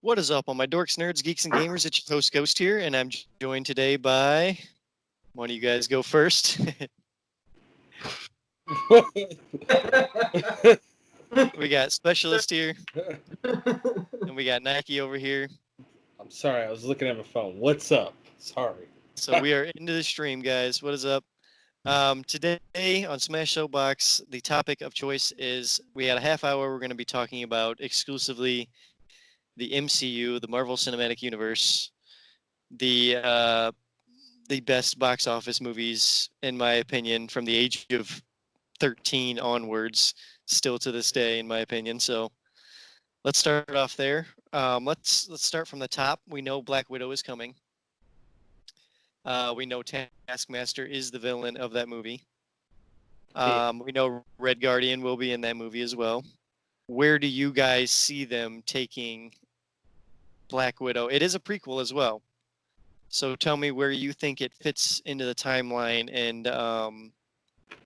What is up, all my dorks, nerds, geeks, and gamers? It's your host, Ghost here, and I'm joined today by... One of you guys go first. We got Specialist here, and we got Nike over here. I'm sorry, I was looking at my phone. What's up? Sorry. So we are into the stream, guys. What is up? Today on Smashed Soapbox, the topic of choice is we had a half hour. We're going to be talking about exclusively the MCU, the Marvel Cinematic Universe, the best box office movies, in my opinion, from the age of 13 onwards, still to this day, in my opinion. So let's start off there. Let's start from the top. We know Black Widow is coming. We know Taskmaster is the villain of that movie. We know Red Guardian will be in that movie as well. Where do you guys see them taking Black Widow? It is a prequel as well. So tell me where you think it fits into the timeline and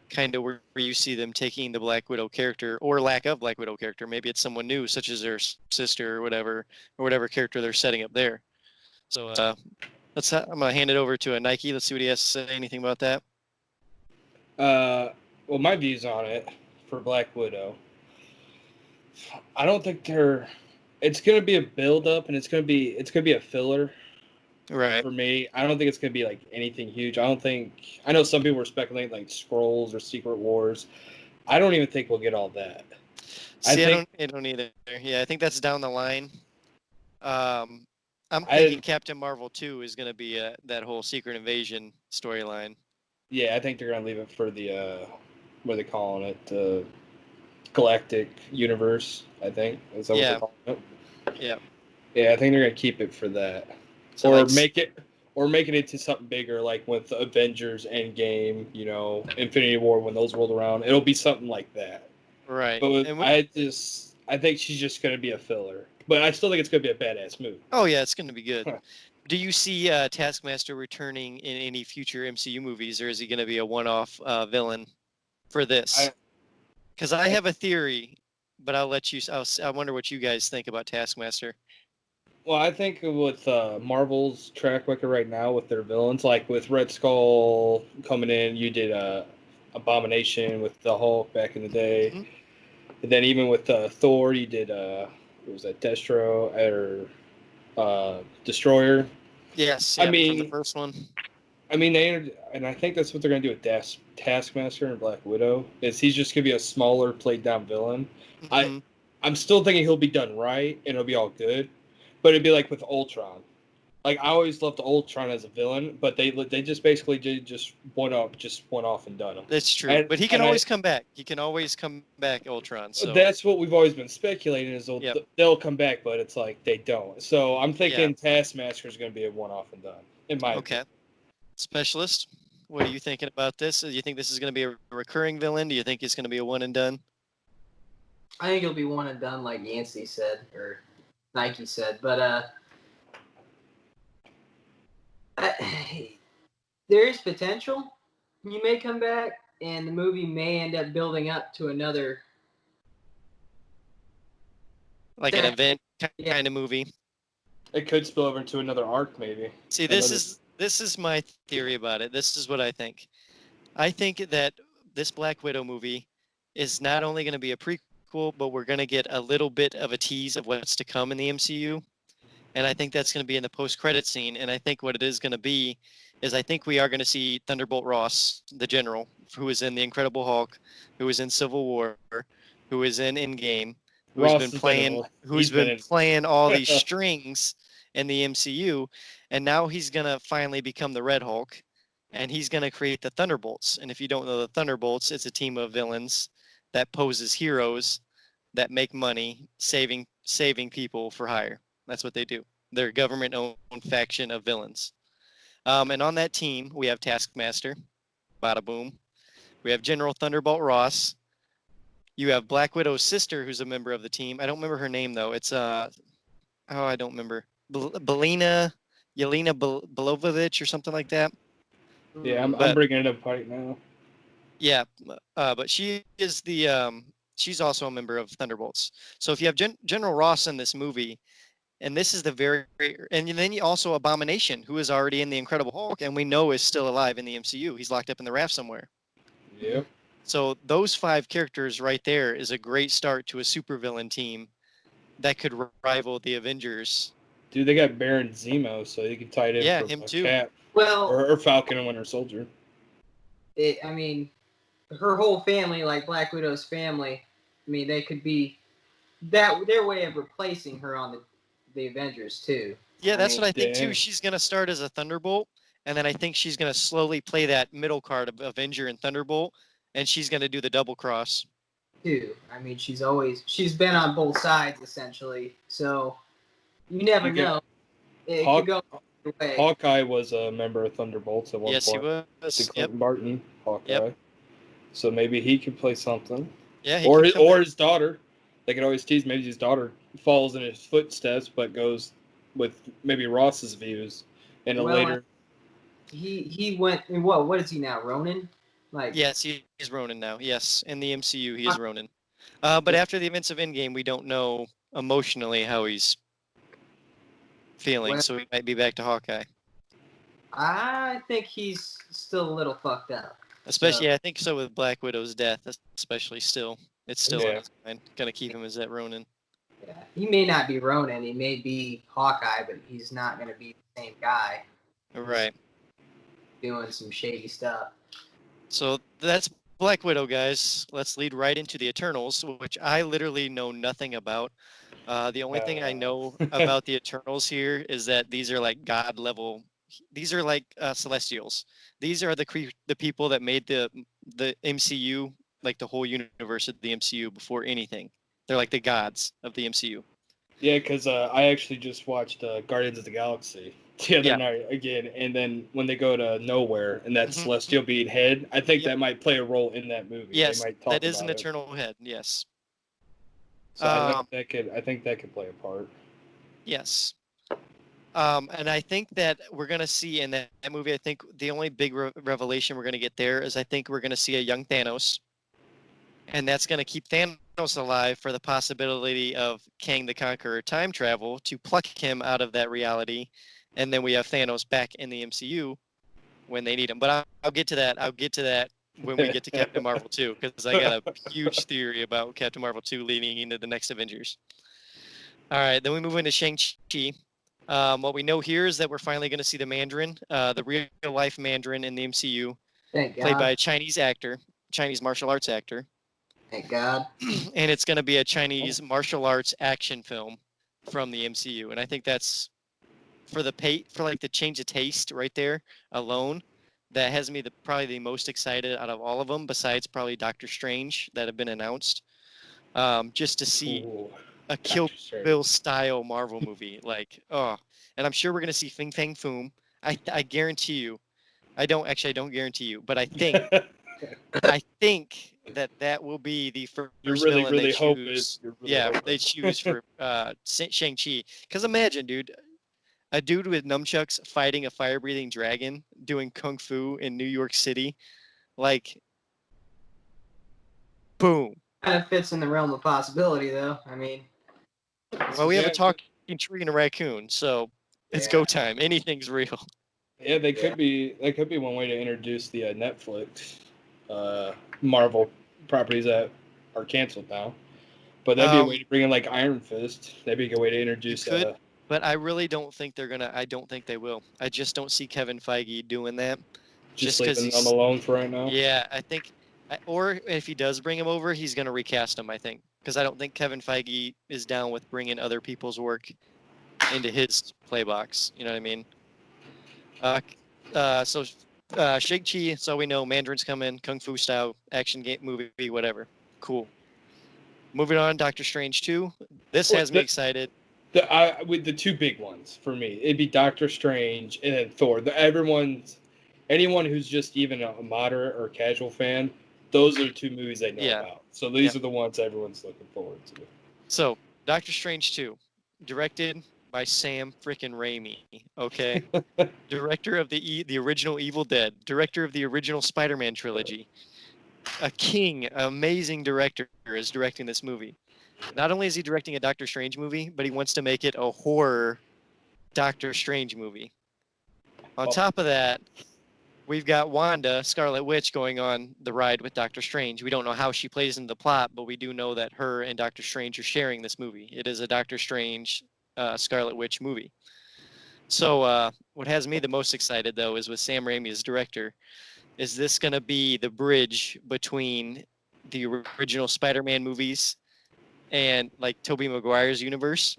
kind of where you see them taking the Black Widow character or lack of Black Widow character. Maybe it's someone new, such as their sister or whatever character they're setting up there. So I'm going to hand it over to a Nike. Let's see what he has to say. Anything about that? Well, my views on it for Black Widow. I don't think it's going to be a build up and it's going to be a filler. Right. For me, I don't think it's going to be like anything huge. I know some people were speculating like Scrolls or Secret Wars. I don't even think we'll get all that. See, I don't either. Yeah, I think that's down the line. I'm thinking Captain Marvel 2 is going to be that whole Secret Invasion storyline. Yeah, I think they're going to leave it for the, what are they calling it? The Galactic Universe, I think. Is that what they're calling it? Yeah. Yeah, I think they're going to keep it for that. So make it into something bigger, like with Avengers Endgame, Infinity War when those rolled around. It'll be something like that. Right. But I think she's just going to be a filler. But I still think it's going to be a badass movie. Oh, yeah, it's going to be good. Do you see Taskmaster returning in any future MCU movies, or is he going to be a one-off villain for this? Because I have a theory, but I'll let you... I wonder what you guys think about Taskmaster. Well, I think with Marvel's track record right now with their villains, like with Red Skull coming in, you did Abomination with the Hulk back in the day. Mm-hmm. And then even with Thor, you did, what was that, Destro or Destroyer? Yes, yeah, from the first one. I mean, and I think that's what they're going to do with Taskmaster and Black Widow, is he's just going to be a smaller, played-down villain. Mm-hmm. I'm still thinking he'll be done right, and it'll be all good. But it'd be like with Ultron. Like, I always loved Ultron as a villain, but they just basically did just one off and done him. That's true. But he can always come back. He can always come back, Ultron. So that's what we've always been speculating is they'll come back, but it's like they don't. So I'm thinking Taskmaster is going to be a one-off and done. In my opinion. Specialist, what are you thinking about this? Do you think this is going to be a recurring villain? Do you think it's going to be a one and done? I think it'll be one and done, like Yancey said, or Nike said, but there is potential. You may come back, and the movie may end up building up to another, like an event kind of movie. It could spill over into another arc, maybe. See, this is my theory about it. This is what I think. I think that this Black Widow movie is not only going to be a prequel, but we're going to get a little bit of a tease of what's to come in the MCU. And I think that's going to be in the post-credit scene. And I think what it is going to be is I think we are going to see Thunderbolt Ross, the general, who is in The Incredible Hulk, who is in Civil War, who is in Endgame, who's been playing all these strings in the MCU. And now he's going to finally become the Red Hulk. And he's going to create the Thunderbolts. And if you don't know the Thunderbolts, it's a team of villains that pose as heroes that make money saving people for hire. That's what they do. They're a government-owned faction of villains. And on that team, we have Taskmaster, bada boom. We have General Thunderbolt Ross. You have Black Widow's sister, who's a member of the team. I don't remember her name, though. It's, I don't remember. Yelena Belovovich or something like that. Yeah, I'm bringing it up right now. Yeah, but she is she's also a member of Thunderbolts. So if you have General Ross in this movie, And this is the and then you also Abomination, who is already in the Incredible Hulk, and we know is still alive in the MCU. He's locked up in the raft somewhere. Yep. So those 5 characters right there is a great start to a supervillain team that could rival the Avengers. Dude, they got Baron Zemo, so you can tie it in Yeah, for him a too. Cap. Well, Or Falcon and Winter Soldier. I mean, her whole family, like Black Widow's family, I mean, they could be their way of replacing her on the Avengers too. Yeah, that's what I think damn. too. She's gonna start as a Thunderbolt, and then I think she's gonna slowly play that middle card of Avenger and Thunderbolt, and she's gonna do the double cross. Too. I mean, she's been on both sides essentially, so you never know. It could go either way. Hawkeye was a member of Thunderbolts at one Yes, point. he was. The Yep. Barton Hawkeye. Yep. So maybe he could play something. Yeah. Or his daughter. They could always tease maybe his daughter follows in his footsteps, but goes with maybe Ross's views in a later. He went. What is he now? Ronin? Like. Yes, he's Ronin now. Yes, in the MCU, he is Ronin. But after the events of Endgame, we don't know emotionally how he's feeling, so he might be back to Hawkeye. I think he's still a little fucked up. Especially, I think so with Black Widow's death, especially still. It's still on his mind. Gonna keep him as that Ronin. Yeah, he may not be Ronin. He may be Hawkeye, but he's not gonna be the same guy. Right. Doing some shady stuff. So that's Black Widow, guys. Let's lead right into the Eternals, which I literally know nothing about. The only thing I know about the Eternals here is that these are like God level. These are like Celestials. These are the people that made the MCU, like the whole universe of the MCU before anything. They're like the gods of the MCU. Yeah, because I actually just watched Guardians of the Galaxy the other night again, and then when they go to nowhere and that Celestial being head, I think that might play a role in that movie. Yes, they might talk that is about an eternal head. Yes. So I think that could play a part. Yes. And I think that we're going to see in that movie, I think the only big revelation we're going to get there is I think we're going to see a young Thanos. And that's going to keep Thanos alive for the possibility of Kang the Conqueror time travel to pluck him out of that reality. And then we have Thanos back in the MCU when they need him. But I'll get to that. I'll get to that when we get to Captain Marvel 2, because I got a huge theory about Captain Marvel 2 leading into the next Avengers. All right, then we move into Shang-Chi. What we know here is that we're finally going to see the Mandarin, the real-life Mandarin in the MCU, played by a Chinese actor, Chinese martial arts actor. Thank God. And it's going to be a Chinese martial arts action film from the MCU, and I think that's for like the change of taste right there alone. That has me probably the most excited out of all of them, besides probably Doctor Strange that have been announced. Just to see a Kill Bill style Marvel movie, and I'm sure we're gonna see Fing Fang Foom. I guarantee you. I don't guarantee you, but I think that will be the first villain they choose. They choose for Shang-Chi. Because imagine, dude, a dude with nunchucks fighting a fire-breathing dragon doing kung fu in New York City, like, boom. Kind of fits in the realm of possibility, though. I mean, well, we have a talking tree and a raccoon, so it's go time. Anything's real. Yeah, they could be. That could be one way to introduce the Netflix Marvel properties that are canceled now. But that'd be a way to bring in like Iron Fist. That'd be a good way to introduce. But I really don't think they're gonna. I don't think they will. I just don't see Kevin Feige doing that. Just leaving them alone for right now. Yeah, I think. Or if he does bring him over, he's gonna recast him. I think, because I don't think Kevin Feige is down with bringing other people's work into his playbox. You know what I mean? So Shang-Chi. So we know Mandarin's coming, kung fu style action game movie, whatever. Cool. Moving on, Doctor Strange 2. This has me excited. With the two big ones for me, it'd be Doctor Strange and then Thor. Anyone who's just even a moderate or casual fan, those are the two movies they know about. So these are the ones everyone's looking forward to. So Doctor Strange 2, directed by Sam frickin' Raimi. Okay, director of the original Evil Dead, director of the original Spider-Man trilogy. Amazing director is directing this movie. Not only is he directing a Doctor Strange movie, but he wants to make it a horror Doctor Strange movie. On top of that, we've got Wanda, Scarlet Witch, going on the ride with Doctor Strange. We don't know how she plays into the plot, but we do know that her and Doctor Strange are sharing this movie. It is a Doctor Strange, Scarlet Witch movie. So what has me the most excited, though, is with Sam Raimi as director. Is this going to be the bridge between the original Spider-Man movies and like Tobey Maguire's universe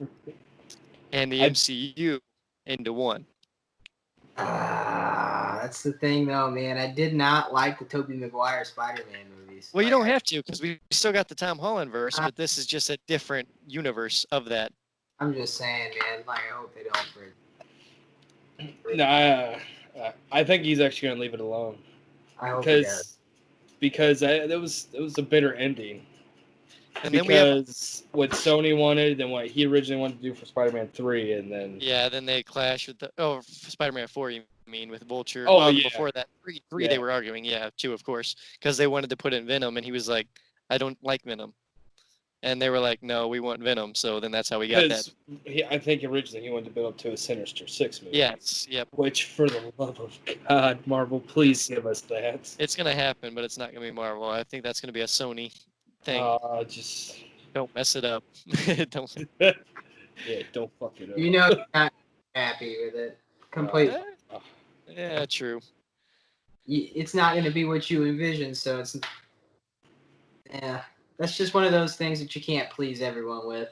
and the MCU into one? That's the thing, though, man. I did not like the Tobey Maguire Spider-Man movies. Well, you don't have to, because we still got the Tom Holland verse, but this is just a different universe of that. I'm just saying, man. Like, I hope they don't bridge. Nah, I think he's actually gonna leave it alone. I hope he does. Because it was a bitter ending. And because then what Sony wanted and what he originally wanted to do for Spider-Man 3, and then then they clash with Spider-Man 4. You mean with Vulture? Oh, yeah. Before that, three they were arguing. Yeah, 2 of course, because they wanted to put in Venom, and he was like, "I don't like Venom," and they were like, "No, we want Venom." So then that's how we got that. I think originally he wanted to build up to a Sinister Six movie. Yes, yep. Which, for the love of God, Marvel, please give us that. It's gonna happen, but it's not gonna be Marvel. I think that's gonna be a Sony thing. Just don't mess it up. Don't. Yeah, don't fuck it up. You know, you're not happy with it completely. Yeah, true. It's not going to be what you envisioned, so it's. Yeah, that's just one of those things that you can't please everyone with.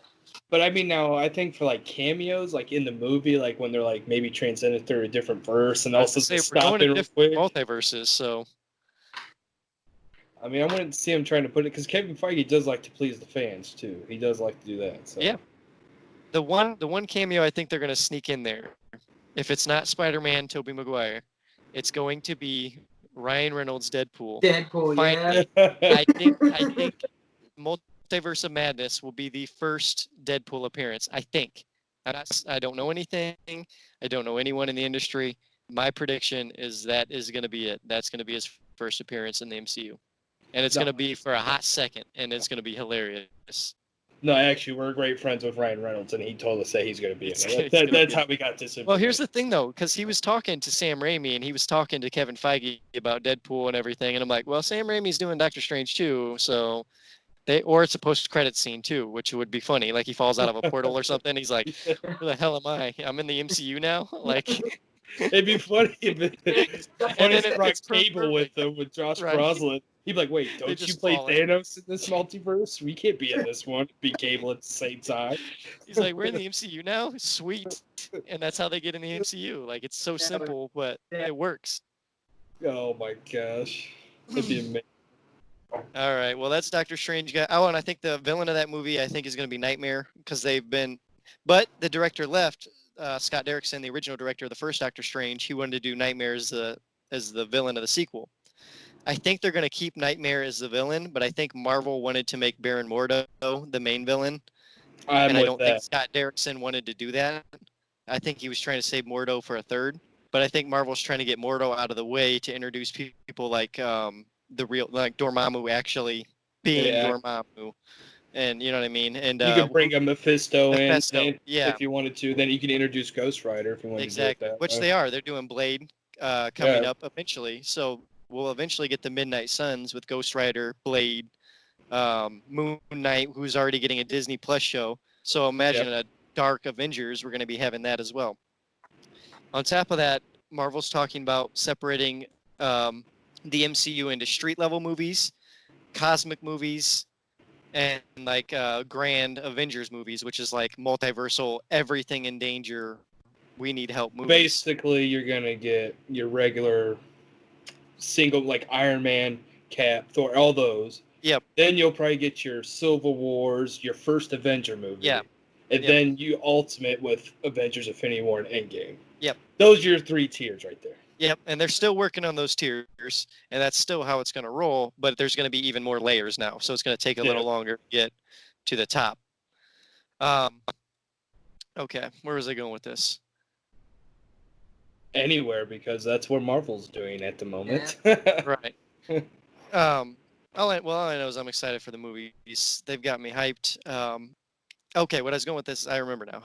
But I mean, now I think for like cameos, like in the movie, like when they're like maybe transcended through a different verse, and also stop it real quick. Multiverses, so. I mean, I wouldn't see him trying to put it because Kevin Feige does like to please the fans too. He does like to do that. So. Yeah. The one cameo I think they're gonna sneak in there, if it's not Spider-Man, Tobey Maguire, it's going to be Ryan Reynolds' Deadpool. Yeah. I think Multiverse of Madness will be the first Deadpool appearance. I think. I don't know anything. I don't know anyone in the industry. My prediction is that is going to be it. That's going to be his first appearance in the MCU. And it's going to be for a hot second, and it's going to be hilarious. No, actually, we're great friends with Ryan Reynolds, and he told us that he's going to be in it. That's how we got this information. Well, here's the thing, though, because he was talking to Sam Raimi, and he was talking to Kevin Feige about Deadpool and everything, and I'm like, well, Sam Raimi's doing Doctor Strange too, so or it's a post-credit scene too, which would be funny. Like he falls out of a portal or something. He's like, where the hell am I? I'm in the MCU now? Like... It'd be funny if it brought Cable with Josh Brolin. He'd be like, wait, don't you play Thanos in this multiverse? We can't be in this one. Be Cable at the same time. He's like, we're in the MCU now? Sweet. And that's how they get in the MCU. Like, it's so simple, but it works. Oh, my gosh. It'd be amazing. All right. Well, that's Doctor Strange. Oh, and I think the villain of that movie, I think, is going to be Nightmare because they've been... But the director left... Scott Derrickson, the original director of the first Doctor Strange, he wanted to do Nightmare as the villain of the sequel. I think they're going to keep Nightmare as the villain, but I think Marvel wanted to make Baron Mordo the main villain. I don't think Scott Derrickson wanted to do that. I think he was trying to save Mordo for a third, but I think Marvel's trying to get Mordo out of the way to introduce people like Dormammu actually being Dormammu. And you know what I mean? And you could bring a Mephisto in if you wanted to. Then you can introduce Ghost Rider if you wanted to do it that Which they are. They're doing Blade coming up eventually. So we'll eventually get the Midnight Suns with Ghost Rider, Blade, Moon Knight, who's already getting a Disney Plus show. So imagine a Dark Avengers. We're going to be having that as well. On top of that, Marvel's talking about separating the MCU into street level movies, cosmic movies, and like grand Avengers movies, which is like multiversal, everything in danger, we need help movies. Basically, you're gonna get your regular single, like Iron Man, Cap, Thor, all those. Yep. Then you'll probably get your Civil Wars, your first Avenger movie. Yeah. And then you ultimate with Avengers Infinity War and Endgame. Yep. Those are your 3 tiers right there. Yep, and they're still working on those tiers, and that's still how it's going to roll, but there's going to be even more layers now, so it's going to take a little longer to get to the top. Okay, where was I going with this? Anywhere, because that's what Marvel's doing at the moment. Right. All I know is I'm excited for the movies. They've got me hyped. Okay, what I was going with this, I remember now.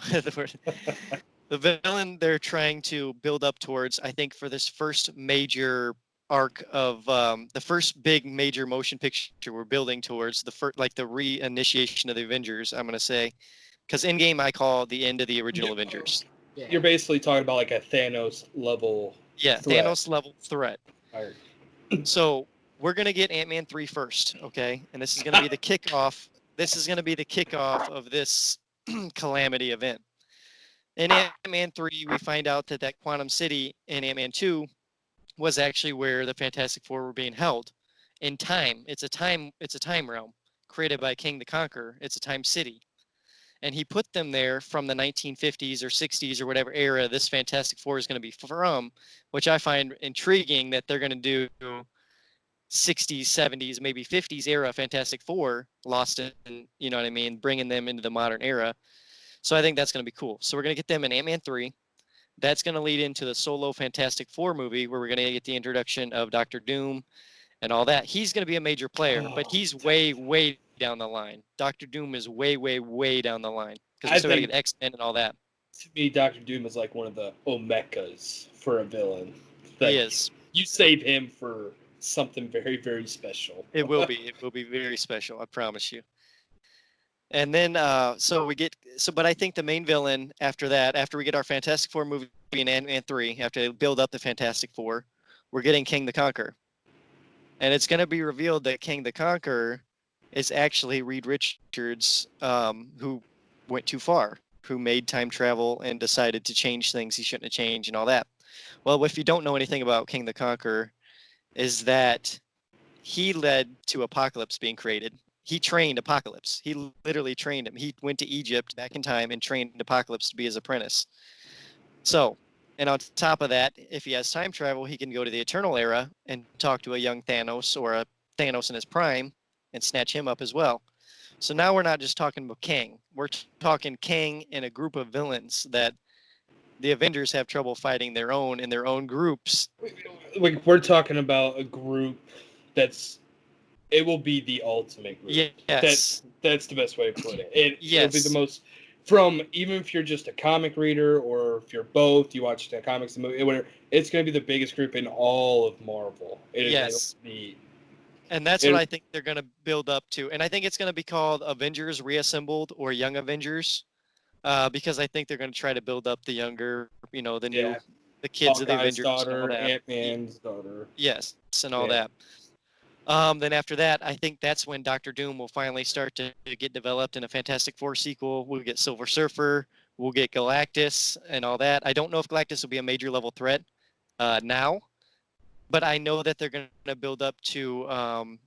The villain they're trying to build up towards, I think, for this first major arc of the first big major motion picture we're building towards the first, like the reinitiation of the Avengers. I'm gonna say, because Endgame I call the end of the original Avengers. Yeah. You're basically talking about like a Thanos level. Yeah, threat. Thanos level threat. Alright. So we're gonna get Ant-Man 3 first, okay? And this is gonna be the kickoff. This is gonna be the kickoff of this calamity event. In Ant-Man 3, we find out that Quantum City in Ant-Man 2 was actually where the Fantastic Four were being held in time. It's a time realm created by King the Conqueror. It's a time city. And he put them there from the 1950s or 60s or whatever era this Fantastic Four is going to be from, which I find intriguing that they're going to do 60s, 70s, maybe 50s era Fantastic Four lost in, you know what I mean, bringing them into the modern era. So I think that's going to be cool. So we're going to get them in Ant-Man 3. That's going to lead into the solo Fantastic Four movie where we're going to get the introduction of Doctor Doom and all that. He's going to be a major player, but he's way, way down the line. Doctor Doom is way, way, way down the line because we still got to get X-Men and all that. To me, Doctor Doom is like one of the Omegas for a villain. He is. You save him for something very, very special. It will be. It will be very special. I promise you. And then, but I think the main villain after that, after we get our Fantastic Four movie in Ant-Man 3, after they build up the Fantastic Four, we're getting King the Conqueror. And it's going to be revealed that King the Conqueror is actually Reed Richards, who went too far, who made time travel and decided to change things he shouldn't have changed and all that. Well, if you don't know anything about King the Conqueror, is that he led to Apocalypse being created. He trained Apocalypse. He literally trained him. He went to Egypt back in time and trained Apocalypse to be his apprentice. So, and on top of that, if he has time travel, he can go to the Eternal Era and talk to a young Thanos or a Thanos in his prime and snatch him up as well. So now we're not just talking about Kang. We're talking Kang and a group of villains that the Avengers have trouble fighting their own in their own groups. Like we're talking about a group it will be the ultimate group. Yes. That's the best way to put it. It'll be the most even if you're just a comic reader or if you're both, you watch the comics, the movie, whatever, it's going to be the biggest group in all of Marvel. And that's what I think they're going to build up to. And I think it's going to be called Avengers Reassembled or Young Avengers, because I think they're going to try to build up the younger, the kids of the Avengers. Daughter, Ant-Man's daughter. Yes, and all that. Then after that, I think that's when Doctor Doom will finally start to get developed in a Fantastic Four sequel. We'll get Silver Surfer, we'll get Galactus and all that. I don't know if Galactus will be a major level threat now, but I know that they're going to build up to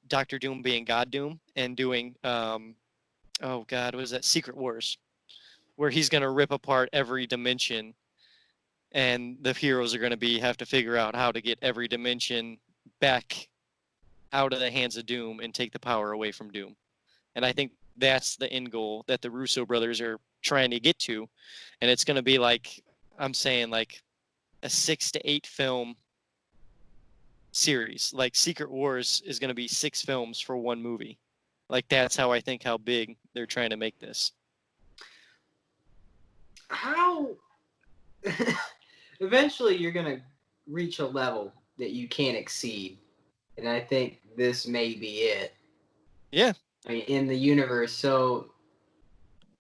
Doctor Doom being God Doom and doing, what was that? Secret Wars, where he's going to rip apart every dimension, and the heroes are going to have to figure out how to get every dimension back out of the hands of Doom and take the power away from Doom. And I think that's the end goal that the Russo brothers are trying to get to. And it's going to be like, I'm saying, like a 6 to 8 film series. Like Secret Wars is going to be 6 films for one movie. Like that's how big they're trying to make this. How eventually you're going to reach a level that you can't exceed. And I think this may be it. Yeah. I mean, in the universe, so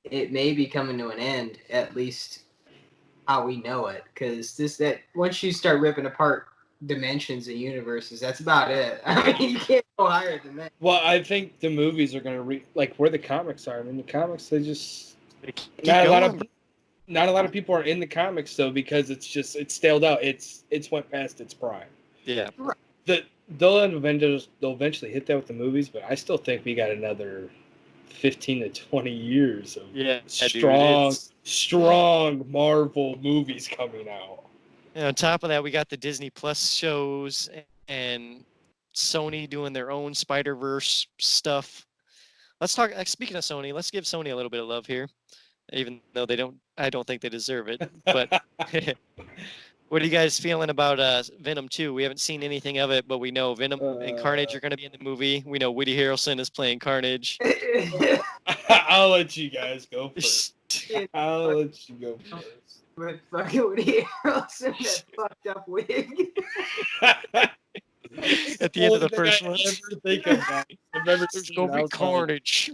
it may be coming to an end, at least how we know it. Because once you start ripping apart dimensions and universes, that's about it. I mean, you can't go higher than that. Well, I think the movies are going to like where the comics are. I mean, the comics not a lot of people are in the comics though because it's staled out. It's went past its prime. Yeah. Right. They'll eventually hit that with the movies, but I still think we got another 15 to 20 years of strong Marvel movies coming out. And on top of that, we got the Disney Plus shows and Sony doing their own Spider-Verse stuff. Let's talk. Speaking of Sony, let's give Sony a little bit of love here, even though I don't think they deserve it. But What are you guys feeling about Venom 2? We haven't seen anything of it, but we know Venom and Carnage are going to be in the movie. We know Woody Harrelson is playing Carnage. I'll let you guys go first. I'll let you go first. With fucking Woody Harrelson, that fucked up wig. At the end of the first one. Ever think of that. I've never There's seen going to be outside. Carnage.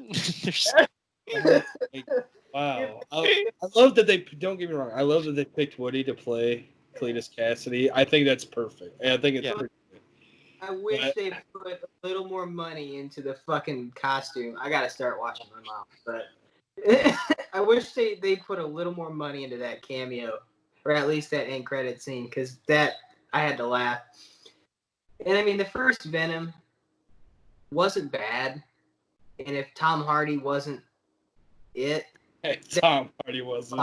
Wow. I love that they, don't get me wrong, I love that they picked Woody to play Cletus Cassidy. I think that's perfect. I think it's pretty good. I wish they put a little more money into the fucking costume. I gotta start watching my mom, but I wish they put a little more money into that cameo, or at least that end credit scene, because that, I had to laugh. And I mean, the first Venom wasn't bad, and if Tom Hardy wasn't it, Hey, Tom Hardy wasn't.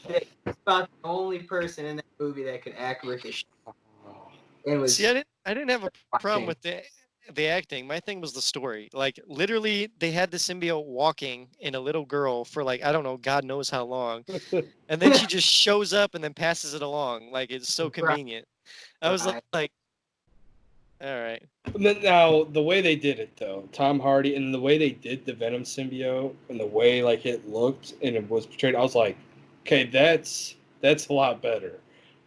He's about the only person in that movie that could act worth a shit. It was. See, I didn't have a problem with the acting. My thing was the story. Like, literally, they had the symbiote walking in a little girl for, like, I don't know, God knows how long. And then she just shows up and then passes it along. Like, it's so convenient. I was like, all right. Now, the way they did it, though, Tom Hardy, and the way they did the Venom symbiote, and the way, like, it looked and it was portrayed, I was like, okay, that's a lot better.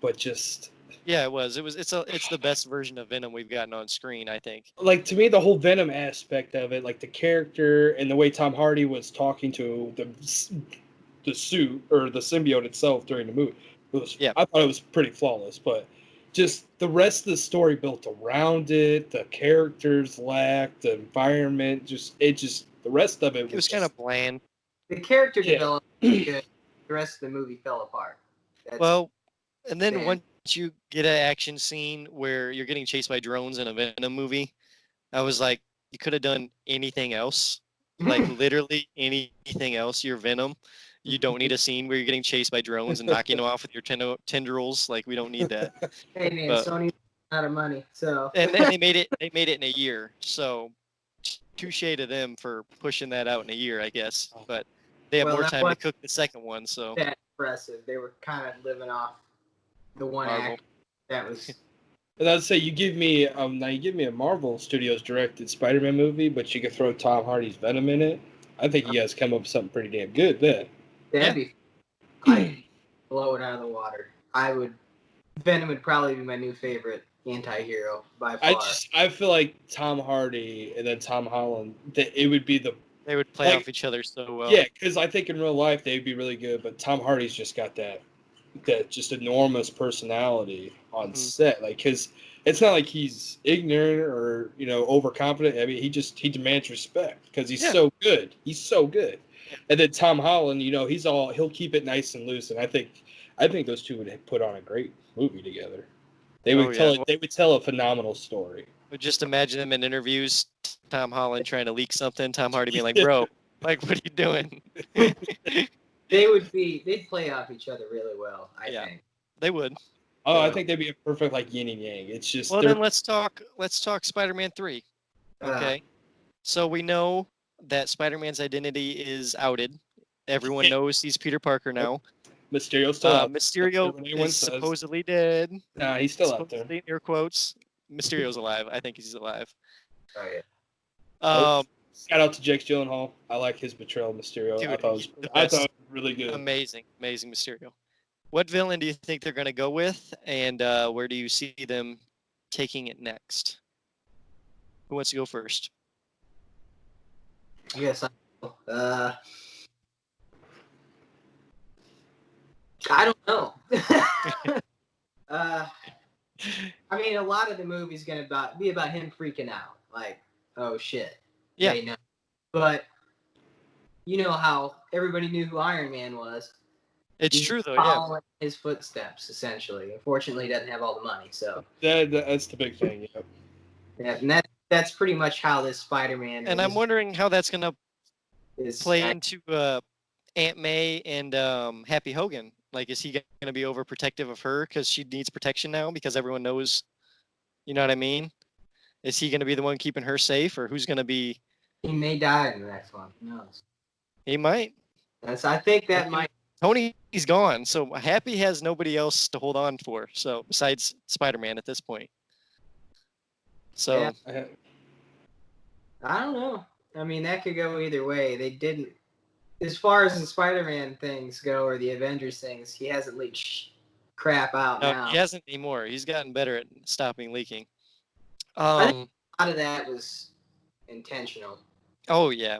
But just... Yeah, it was. It's the best version of Venom we've gotten on screen, I think. Like, to me, the whole Venom aspect of it, like the character and the way Tom Hardy was talking to the suit or the symbiote itself during the movie, I thought it was pretty flawless. But just the rest of the story built around it, the characters lacked, the environment, the rest of it was kind of bland. The character development was good. The rest of the movie fell apart. And then once you get an action scene where you're getting chased by drones in a Venom movie, I was like, you could have done anything else. Like, literally anything else. You're Venom. You don't need a scene where you're getting chased by drones and knocking them off with your tendrils. Like, we don't need that. Hey man, Sony's out of money, so. And they made it in a year. So, touche to them for pushing that out in a year, I guess. But they have more time to cook the second one. So that's impressive. They were kind of living off the one act that was. And I'd say you give me a Marvel Studios directed Spider-Man movie, but you could throw Tom Hardy's Venom in it. I think you guys come up with something pretty damn good then. That'd be. I'd blow it out of the water. Venom would probably be my new favorite anti-hero by far. I feel like Tom Hardy and then Tom Holland, they would play off each other so well. Yeah, because I think in real life they'd be really good, but Tom Hardy's just got that just enormous personality on set. Like, because it's not like he's ignorant or overconfident. I mean, he demands respect because he's so good. He's so good. And then Tom Holland, he'll keep it nice and loose. And I think those two would put on a great movie together. They would tell a phenomenal story. But just imagine them in interviews, Tom Holland trying to leak something, Tom Hardy being like, bro, like, what are you doing? They'd play off each other really well, I think. They would. Oh, I think they'd be a perfect, like, yin and yang. It's just... Well, then let's talk Spider-Man 3. Okay? So we know that Spider-Man's identity is outed. Everyone knows he's Peter Parker now. Mysterio's still out. Mysterio is supposedly dead. Nah, he's still out there. Air quotes. Mysterio's alive. I think he's alive. Oh, yeah. Shout out to Jake Gyllenhaal. I like his portrayal of Mysterio. Dude, I thought it was really good. Amazing Mysterio. What villain do you think they're going to go with, and where do you see them taking it next? Who wants to go first? Yes, I don't know. I mean, a lot of the movie's going to be about him freaking out. Like, oh, shit. Yeah. They know. But you know how everybody knew who Iron Man was. It's true, though, following his footsteps, essentially. Unfortunately, he doesn't have all the money, so. That's the big thing, yeah. Yeah, and that's pretty much how this Spider-Man And I'm wondering how that's going to play into Aunt May and Happy Hogan. Like, is he going to be overprotective of her because she needs protection now because everyone knows, you know what I mean? Is he going to be the one keeping her safe, or who's going to be... He may die in the next one. Who knows? He might. I think that might Tony's gone, so Happy has nobody else to hold on for. So besides Spider-Man at this point. So yeah. I don't know. I mean, that could go either way. They didn't, as far as the Spider-Man things go or the Avengers things, he hasn't leaked crap out no, now. he hasn't anymore. He's gotten better at stopping leaking. I think a lot of that was intentional. Oh yeah.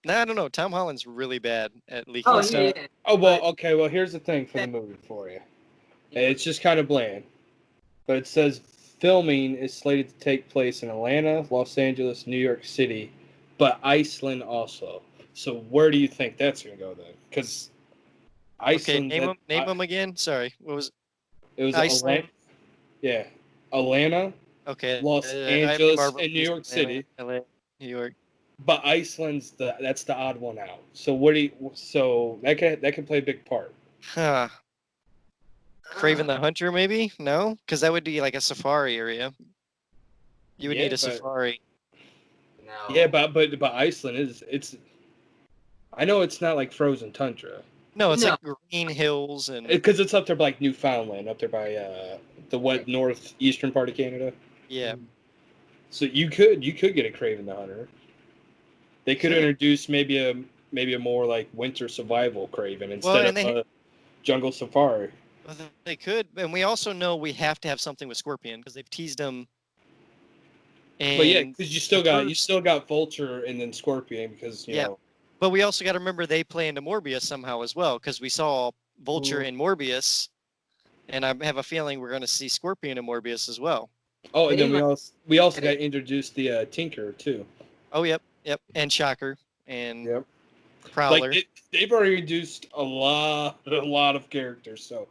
No, I don't know. Tom Holland's really bad at leaking Oh stuff. yeah. Oh well, okay. Well, here's the thing for the movie for you. It's just kind of bland, but it says filming is slated to take place in Atlanta, Los Angeles, New York City, but Iceland also. So where do you think that's gonna go then? Because Iceland. Okay, name them again. Sorry, what was It was Iceland? Atlanta. Yeah, Atlanta, Okay, Los I Angeles, Marvel and New York City. LA, New York. But Iceland's that's the odd one out. So what do you? So that could play a big part. Huh. Craven the Hunter, maybe? No, because that would be like a safari area. You would need a safari. No. Yeah, but Iceland it's. I know it's not like frozen tundra. No, it's like green hills and. Because it's up there by like Newfoundland, up there by the northeastern part of Canada. Yeah. So you could get a Craven the Hunter. They could introduce maybe a more like winter survival Craven instead of a jungle safari. Well, they could, and we also know we have to have something with Scorpion because they've teased him. But yeah, because you still got Vulture and then Scorpion because you know. But we also got to remember they play into Morbius somehow as well because we saw Vulture in Morbius, and I have a feeling we're going to see Scorpion in Morbius as well. Oh, and then we also got introduced the Tinker too. Oh, yep, and Shocker and Prowler. Like they've already introduced a lot of characters. So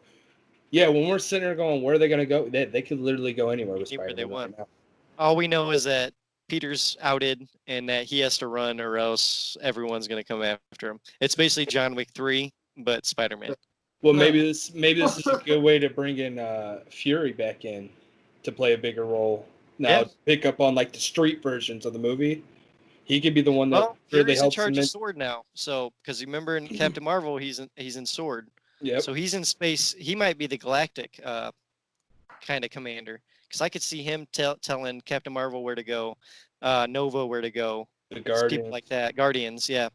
yeah, when we're sitting there going, where are they going to go? They could literally go anywhere with Spider-Man. They want. All we know is that Peter's outed and that he has to run or else everyone's going to come after him. It's basically John Wick 3, but Spider-Man. Well, maybe this is a good way to bring in Fury back in to play a bigger role. Now pick up on like the street versions of the movie. He could be the one that really helps him. He's in charge of Sword now. So because you remember in Captain Marvel, he's in Sword. Yeah. So he's in space. He might be the galactic kind of commander. Because I could see him telling Captain Marvel where to go, Nova where to go, the Guardians, people like that. Guardians, yeah.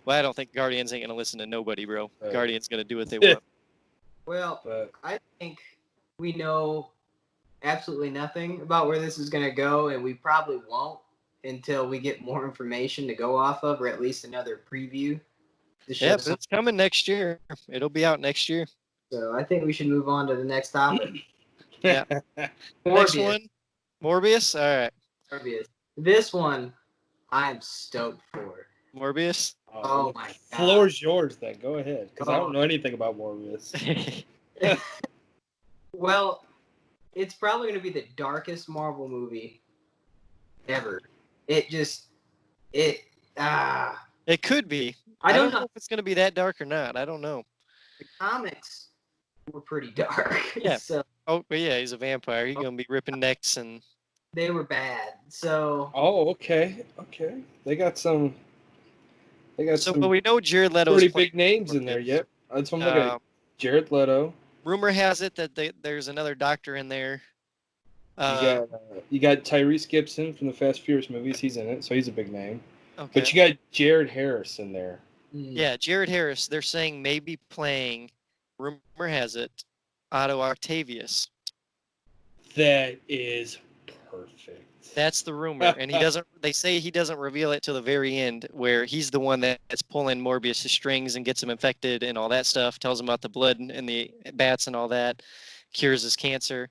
Well, I don't think Guardians ain't gonna listen to nobody, bro. Guardians gonna do what they want. Well, I think we know absolutely nothing about where this is gonna go, and we probably won't until we get more information to go off of, or at least another preview. Yeah, but it's coming next year. It'll be out next year. So I think we should move on to the next topic. Yeah. Next one, Morbius. All right. Morbius. This one, I'm stoked for. Morbius. Oh my god. Floor's yours, then. Go ahead, because I don't know anything about Morbius. Well, it's probably going to be the darkest Marvel movie ever. It could be. I don't know if it's going to be that dark or not. I don't know. The comics were pretty dark. Yeah. So. Oh, but yeah, he's a vampire. He's gonna be ripping necks and. They were bad. So. Oh, okay. They got some. But we know Jared Leto's pretty big names in there. Yep, that's what I'm looking at. Jared Leto. Rumor has it that there's another doctor in there. You got Tyrese Gibson from the Fast Furious movies. He's in it, so he's a big name. Okay. But you got Jared Harris in there. Yeah, Jared Harris. They're saying maybe playing. Rumor has it. Otto Octavius. That is perfect. That's the rumor, and he doesn't. They say he doesn't reveal it till the very end, where he's the one that's pulling Morbius' strings and gets him infected and all that stuff. Tells him about the blood and the bats and all that. Cures his cancer,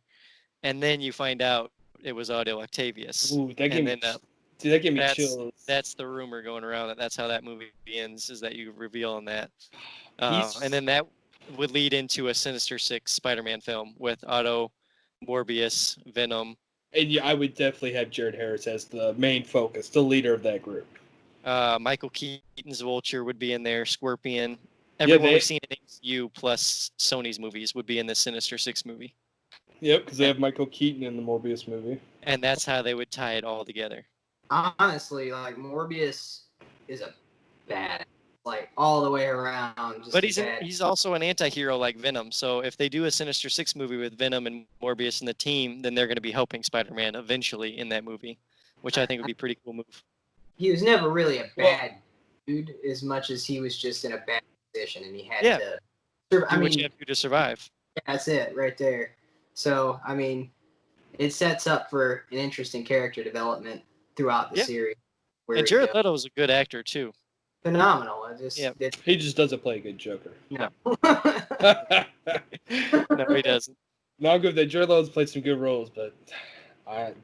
and then you find out it was Otto Octavius. Ooh, that gave me chills. That's the rumor going around. That's how that movie ends. Is that you reveal on that, and then that would lead into a Sinister Six Spider-Man film with Otto, Morbius, Venom. And yeah, I would definitely have Jared Harris as the main focus, the leader of that group. Michael Keaton's Vulture would be in there. Scorpion. Everyone we've seen in MCU plus Sony's movies would be in the Sinister Six movie. Yep, because they have Michael Keaton in the Morbius movie. And that's how they would tie it all together. Honestly, like Morbius is a bad. like all the way around. Just But a he's bad- he's also an anti-hero like Venom. So if they do a Sinister Six movie with Venom and Morbius and the team, then they're going to be helping Spider-Man eventually in that movie, which I think would be a pretty cool move. He was never really a bad dude as much as he was just in a bad position and he had to. Do what you have to do to survive. That's it right there. So I mean, it sets up for an interesting character development throughout the series. And Jared Leto is a good actor too. Phenomenal. He just doesn't play a good Joker. No. No, he doesn't. No, I'll give that. Jared Leto's played some good roles, but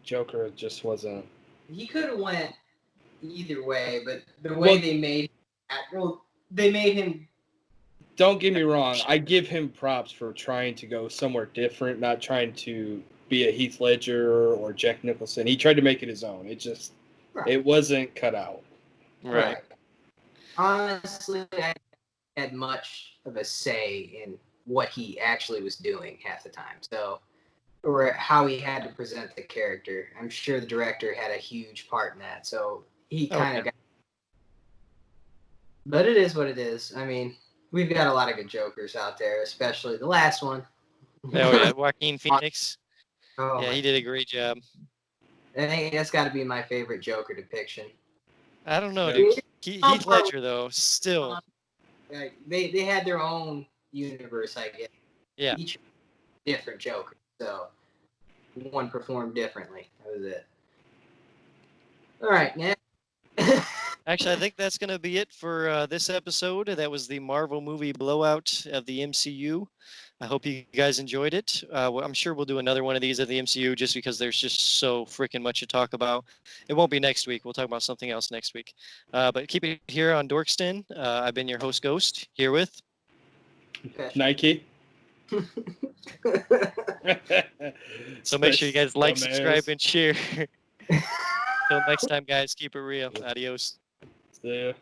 Joker just wasn't. He could have went either way, but the way they made him. Don't get me wrong. I give him props for trying to go somewhere different, not trying to be a Heath Ledger or Jack Nicholson. He tried to make it his own. It just, it wasn't cut out. Right. Honestly, I had much of a say in what he actually was doing half the time. So, or how he had to present the character. I'm sure the director had a huge part in that. So he kind of got. But it is what it is. I mean, we've got a lot of good Jokers out there, especially the last one. Oh yeah, Joaquin Phoenix. Oh, yeah, he did a great job. I think that's got to be my favorite Joker depiction. I don't know, dude. Heath Ledger, though, still. They had their own universe, I guess. Yeah. Each different Joker, so one performed differently. That was it. All right, now. Actually, I think that's going to be it for this episode. That was the Marvel movie blowout of the MCU. I hope you guys enjoyed it. I'm sure we'll do another one of these at the MCU just because there's just so freaking much to talk about. It won't be next week. We'll talk about something else next week. But keep it here on Dorkston. I've been your host, Ghost, here with Nike. So make sure you guys like, subscribe, and share. Until next time, guys, keep it real. Adios. See ya.